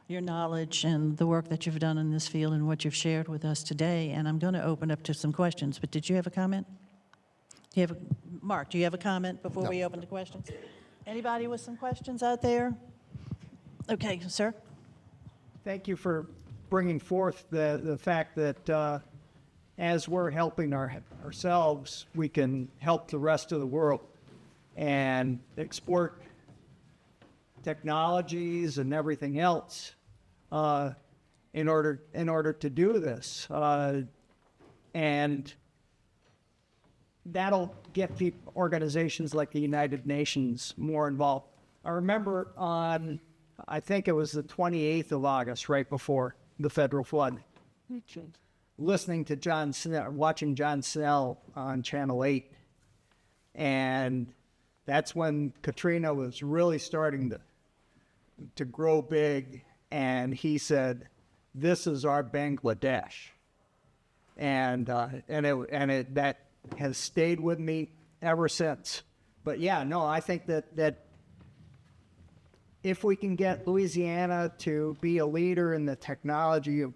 your knowledge and the work that you've done in this field and what you've shared with us today. And I'm going to open up to some questions, but did you have a comment? Mark, do you have a comment before we open to questions? Anybody with some questions out there? Okay, sir. Thank you for bringing forth the fact that as we're helping ourselves, we can help the rest of the world and export technologies and everything else in order to do this. And that'll get organizations like the United Nations more involved. I remember on, I think it was the 28th of August, right before the federal flood, listening to John Snell, watching John Snell on Channel 8. And that's when Katrina was really starting to grow big. And he said, "This is our Bangladesh." And that has stayed with me ever since. But yeah, no, I think that if we can get Louisiana to be a leader in the technology of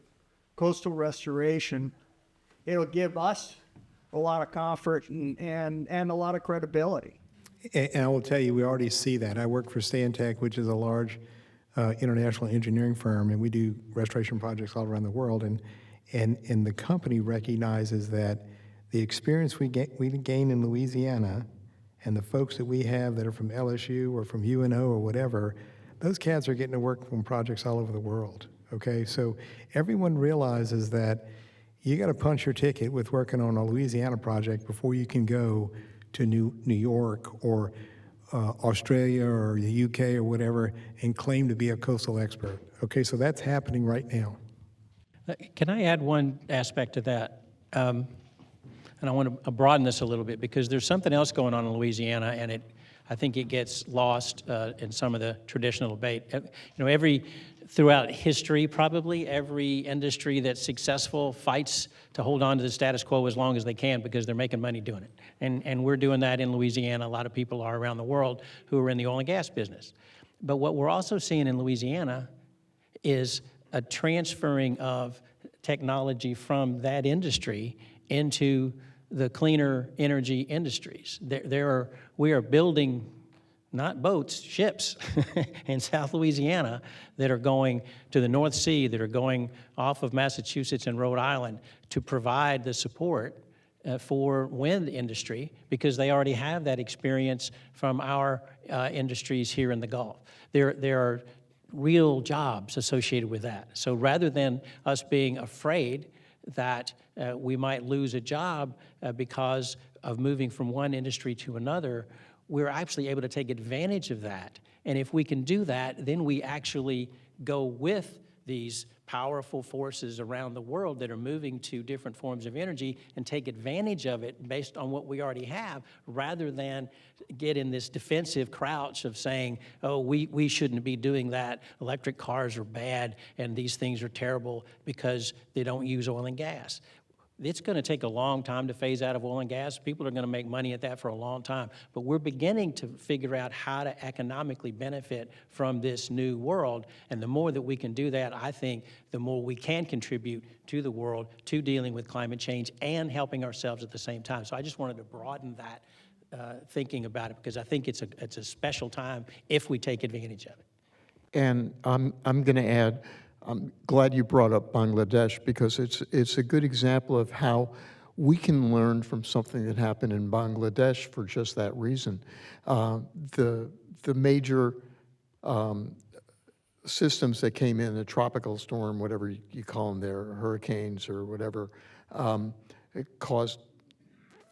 coastal restoration, it'll give us a lot of comfort and a lot of credibility. And I will tell you, we already see that. I work for Stantec, which is a large international engineering firm, and we do restoration projects all around the world. And the company recognizes that the experience we gain in Louisiana and the folks that we have that are from LSU or from UNO or whatever, those cats are getting to work on projects all over the world, okay? So everyone realizes that you got to punch your ticket with working on a Louisiana project before you can go to New York or Australia or the UK or whatever and claim to be a coastal expert, okay? So that's happening right now. Can I add one aspect to that? And I want to broaden this a little bit because there's something else going on in Louisiana, and I think it gets lost in some of the traditional debate. Throughout history, probably every industry that's successful fights to hold on to the status quo as long as they can because they're making money doing it. And we're doing that in Louisiana. A lot of people are around the world who are in the oil and gas business. But what we're also seeing in Louisiana is a transferring of technology from that industry into the cleaner energy industries. We are building not boats, ships in South Louisiana that are going to the North Sea, that are going off of Massachusetts and Rhode Island to provide the support for wind industry because they already have that experience from our industries here in the Gulf. There are real jobs associated with that. So rather than us being afraid that we might lose a job because of moving from one industry to another, we're actually able to take advantage of that. And if we can do that, then we actually go with these powerful forces around the world that are moving to different forms of energy and take advantage of it based on what we already have, rather than get in this defensive crouch of saying, oh, we shouldn't be doing that. Electric cars are bad and these things are terrible because they don't use oil and gas. It's going to take a long time to phase out of oil and gas. People are going to make money at that for a long time. But we're beginning to figure out how to economically benefit from this new world. And the more that we can do that, I think the more we can contribute to the world, to dealing with climate change and helping ourselves at the same time. So I just wanted to broaden that thinking about it, because I think it's a special time if we take advantage of it. And I'm going to add, I'm glad you brought up Bangladesh, because it's a good example of how we can learn from something that happened in Bangladesh for just that reason. The major systems that came in, a tropical storm, whatever you call them there, hurricanes or whatever, it caused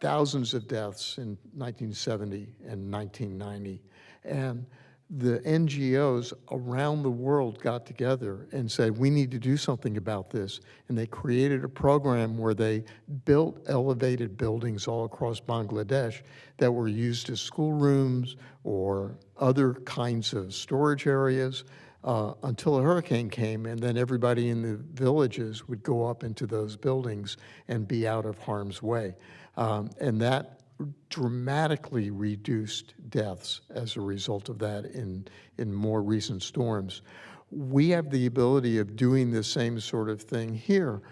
thousands of deaths in 1970 and 1990. And the NGOs around the world got together and said, we need to do something about this. And they created a program where they built elevated buildings all across Bangladesh that were used as schoolrooms or other kinds of storage areas until a hurricane came, and then everybody in the villages would go up into those buildings and be out of harm's way. And that dramatically reduced deaths as a result of that in more recent storms. We have the ability of doing the same sort of thing here.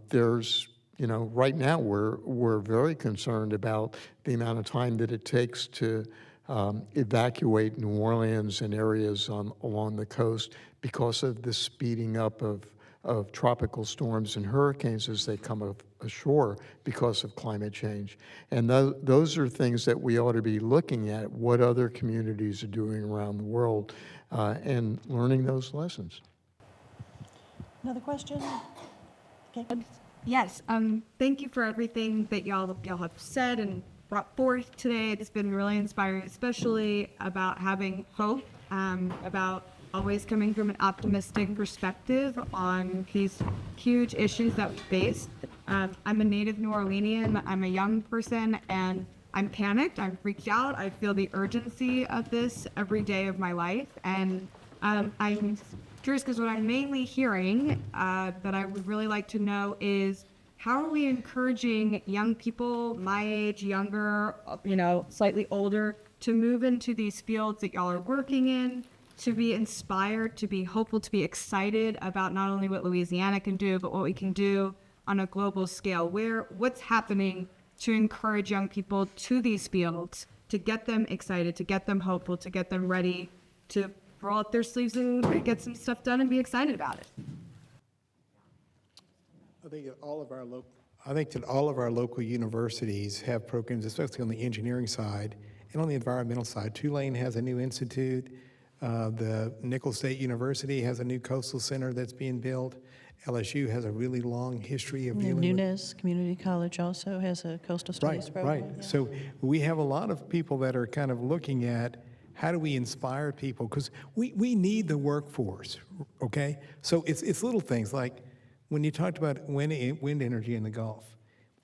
There's, right now we're very concerned about the amount of time that it takes to evacuate New Orleans and areas along the coast because of the speeding up of tropical storms and hurricanes as they come ashore because of climate change. And those are things that we ought to be looking at, what other communities are doing around the world, and learning those lessons. Another question? Okay. Yes, thank you for everything that y'all have said and brought forth today. It's been really inspiring, especially about having hope, about always coming from an optimistic perspective on these huge issues that we face. I'm a native New Orleanian. I'm a young person, and I'm panicked. I'm freaked out. I feel the urgency of this every day of my life, and I'm curious because what I'm mainly hearing that I would really like to know is how are we encouraging young people, my age, younger, slightly older, to move into these fields that y'all are working in, to be inspired, to be hopeful, to be excited about not only what Louisiana can do, but what we can do on a global scale. What's happening to encourage young people to these fields, to get them excited, to get them hopeful, to get them ready to roll up their sleeves and get some stuff done and be excited about it. I think that all of our local universities have programs, especially on the engineering side and on the environmental side. Tulane has a new institute. The Nicholls State University has a new coastal center that's being built. LSU has a really long history of dealing with... Nunez Community College also has a coastal studies program. Right. Yeah. So we have a lot of people that are kind of looking at how do we inspire people? Because we need the workforce, okay? So it's little things like when you talked about wind energy in the Gulf.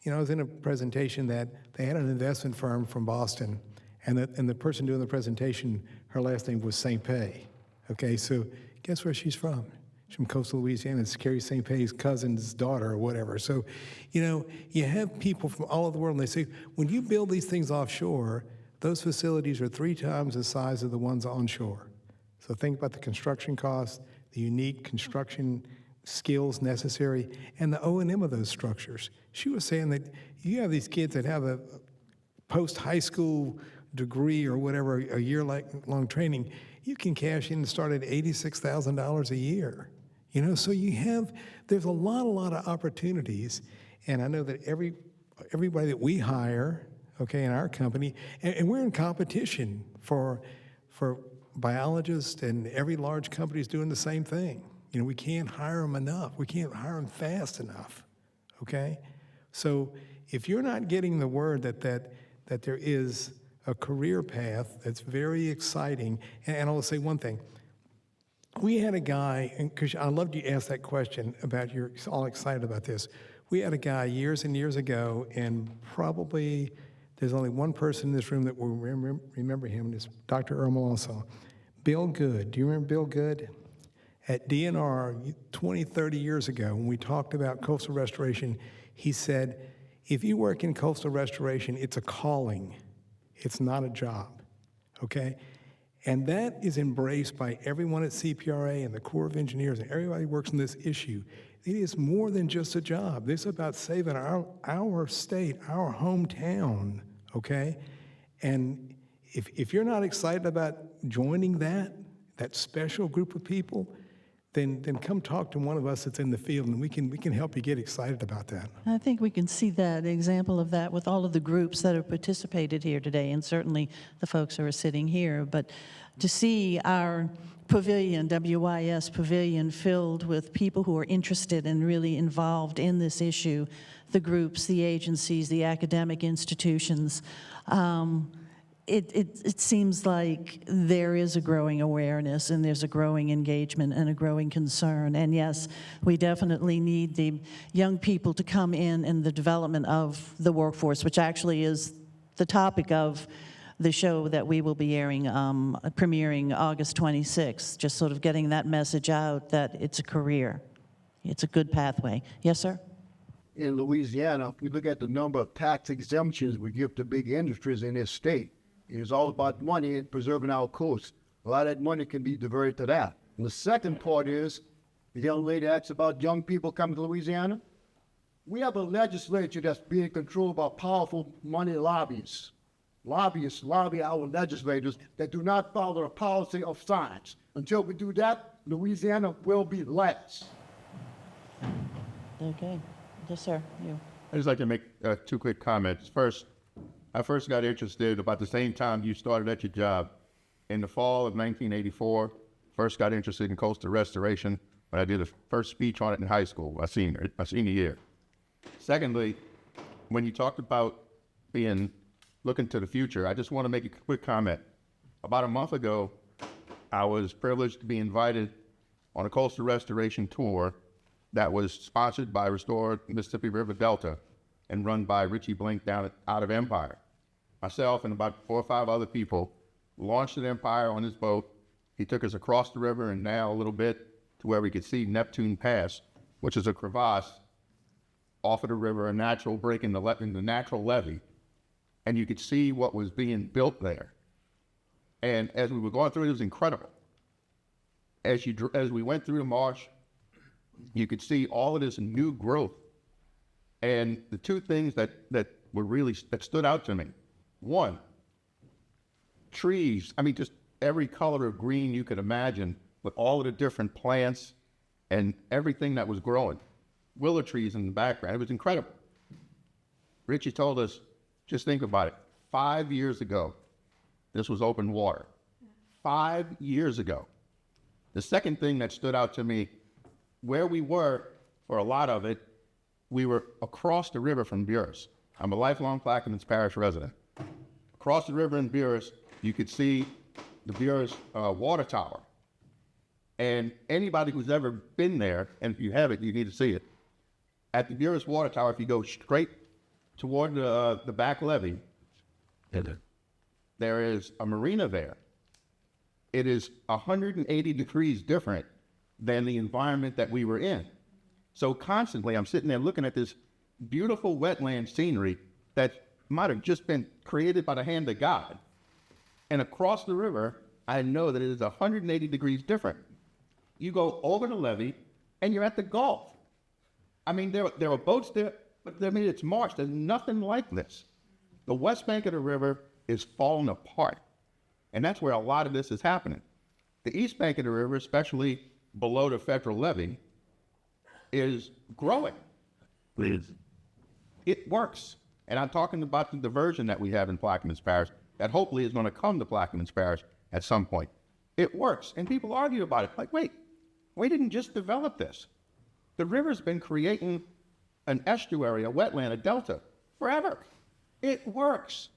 I was in a presentation that they had an investment firm from Boston, and the person doing the presentation, her last name was St. Pé. Okay, so guess where she's from? She's from coastal Louisiana. It's Carrie St. Pé's cousin's daughter or whatever. So, you have people from all over the world, and they say, when you build these things offshore, those facilities are 3 times the size of the ones onshore. So think about the construction costs, the unique construction skills necessary, and the O&M of those structures. She was saying that you have these kids that have a post-high school degree or whatever, a year-long training, you can cash in and start at $86,000 a year. So there's a lot of opportunities, and I know that everybody that we hire, okay, in our company, and we're in competition for biologists, and every large company is doing the same thing. We can't hire them enough. We can't hire them fast enough, okay? So if you're not getting the word that there is a career path that's very exciting, and I'll say one thing. We had a guy, and because I loved you ask that question about you're all excited about this. We had a guy years and years ago, and probably there's only one person in this room that will remember him, and it's Dr. Earl Melanson. Bill Good. Do you remember Bill Good? At DNR 20, 30 years ago, when we talked about coastal restoration, he said, if you work in coastal restoration, it's a calling. It's not a job, okay? And that is embraced by everyone at CPRA and the Corps of Engineers and everybody who works on this issue. It is more than just a job. This is about saving our state, our hometown, okay? And if you're not excited about joining that special group of people, then come talk to one of us that's in the field, and we can help you get excited about that. I think we can see that example of that with all of the groups that have participated here today, and certainly the folks who are sitting here. But to see our pavilion, WYES pavilion, filled with people who are interested and really involved in this issue, the groups, the agencies, the academic institutions, it seems like there is a growing awareness and there's a growing engagement and a growing concern. And yes, we definitely need the young people to come in the development of the workforce, which actually is the topic of the show that we will be airing, premiering August 26th, just sort of getting that message out that it's a career. It's a good pathway. Yes, sir? in Louisiana, if we look at the number of tax exemptions we give to big industries in this state, it's all about money and preserving our coast. A lot of that money can be diverted to that. And the second part is, the young lady asked about young people coming to Louisiana. We have a legislature that's being controlled by powerful money lobbyists. Lobbyists lobby our legislators that do not follow the policy of science. Until we do that, Louisiana will be last. Okay. Yes, sir. You. I'd just like to make two quick comments. First, I first got interested about the same time you started at your job. In the fall of 1984, first got interested in coastal restoration when I did the first speech on it in high school, my senior year. Secondly, when you talked about looking to the future, I just want to make a quick comment. About a month ago, I was privileged to be invited on a coastal restoration tour that was sponsored by Restore Mississippi River Delta and run by Richie Blink down out of Empire. Myself and about 4 or 5 other people launched at Empire on his boat. He took us across the river and now a little bit to where we could see Neptune Pass, which is a crevasse off of the river, a natural break in the natural levee. And you could see what was being built there. And as we were going through, it was incredible. As we went through the marsh, you could see all of this new growth. And the two things that stood out to me. One, trees. I mean, just every color of green you could imagine with all of the different plants and everything that was growing. Willow trees in the background. It was incredible. Richie told us, just think about it. 5 years ago, this was open water. 5 years ago. The second thing that stood out to me, where we were, for a lot of it, we were across the river from Buras. I'm a lifelong Plaquemines Parish resident. Across the river in Buras, you could see the Buras water tower. And anybody who's ever been there, and if you haven't, you need to see it. At the Buras water tower, if you go straight toward the back levee, there is a marina there. It is 180 degrees different than the environment that we were in. So constantly, I'm sitting there looking at this beautiful wetland scenery that might have just been created by the hand of God. And across the river, I know that it is 180 degrees different. You go over the levee, and you're at the Gulf. I mean, there are boats there, but I mean, it's marsh. There's nothing like this. The west bank of the river is falling apart. And that's where a lot of this is happening. The east bank of the river, especially below the federal levee, is growing. It works. And I'm talking about the diversion that we have in Plaquemines Parish that hopefully is going to come to Plaquemines Parish at some point. It works. And people argue about it. Like, wait, we didn't just develop this. The river's been creating an estuary, a wetland, a delta forever. It works.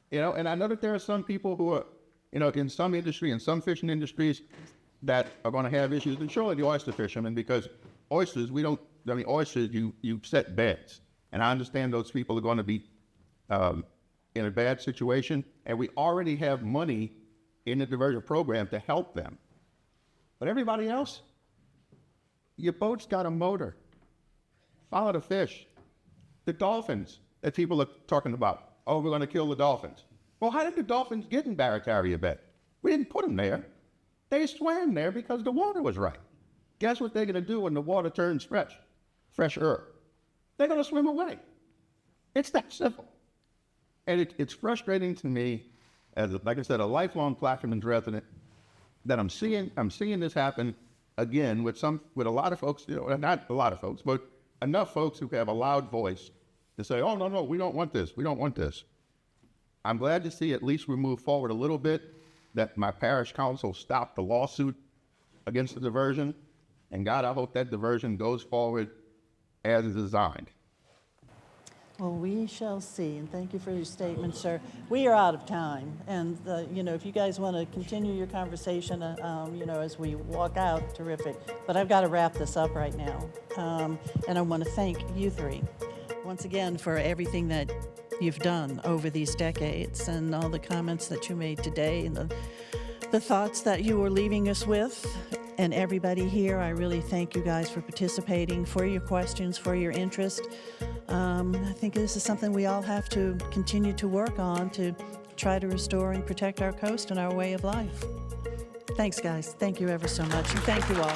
You know, and I know that there are some people who are, you know, in some industry, in some fishing industries, that are going to have issues, and surely the oyster fishermen, because oysters, oysters, you set beds. And I understand those people are going to be in a bad situation, and we already have money in the diversion program to help them. But everybody else, your boat's got a motor. Follow the fish. The dolphins that people are talking about. Oh, we're going to kill the dolphins. Well, how did the dolphins get in Barataria Bay? We didn't put them there. They swam there because the water was right. Guess what they're going to do when the water turns fresher? They're going to swim away. It's that simple. And it's frustrating to me, as like I said, a lifelong Plaquemines resident, that I'm seeing this happen again with a lot of folks, you know, not a lot of folks, but enough folks who have a loud voice to say, oh, no, we don't want this. We don't want this. I'm glad to see at least we move forward a little bit, that my parish council stopped the lawsuit against the diversion. And God, I hope that diversion goes forward as designed. Well, we shall see, and thank you for your statement, sir. We are out of time, and you know, if you guys want to continue your conversation, you know, as we walk out, terrific. But I've got to wrap this up right now, and I want to thank you three once again for everything that you've done over these decades, and all the comments that you made today, and the thoughts that you were leaving us with. and everybody here. I really thank you guys for participating, for your questions, for your interest. I think this is something we all have to continue to work on to try to restore and protect our coast and our way of life. Thanks, guys. Thank you ever so much, and thank you all.